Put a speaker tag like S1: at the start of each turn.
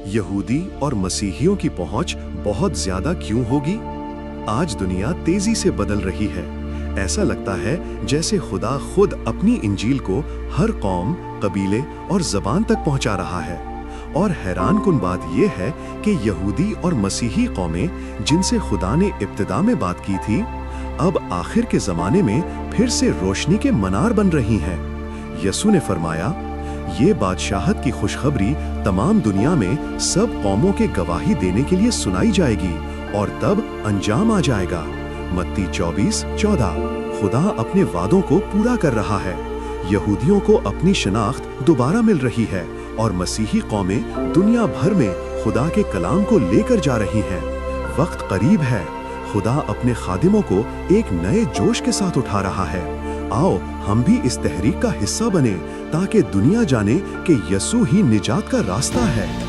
S1: यहूदी और मसीहियों की पहुंच बहुत ज्यादा क्यों होगी? आज दुनिया तेजी से बदल रही है। ऐसा लगता है जैसे खुदा खुद अपनी इंजील को हर कौम, कबीले और जबान तक पहुंचा रहा है। और हैरानकुन बात यह है कि यहूदी और मसीही कौमें जिनसे खुदा ने इब्तिदा में बात की थी, अब आखिर के जमाने में फिर से रोशनी के मनार बन रही हैं। यसू ने फरमाया, ये बादशाहत की खुशखबरी तमाम दुनिया में सब कौमों के गवाही देने के लिए सुनाई जाएगी और तब अंजाम आ जाएगा। मत्ती 24:14। खुदा अपने वादों को पूरा कर रहा है। यहूदियों को अपनी शनाख्त दोबारा मिल रही है और मसीही कौमें दुनिया भर में खुदा के कलाम को लेकर जा रही हैं। वक्त करीब है। खुदा अपने खादिमों को एक नए जोश के साथ उठा रहा है। आओ हम भी इस तहरीक का हिस्सा बने ताकि दुनिया जाने कि यसू ही निजात का रास्ता है।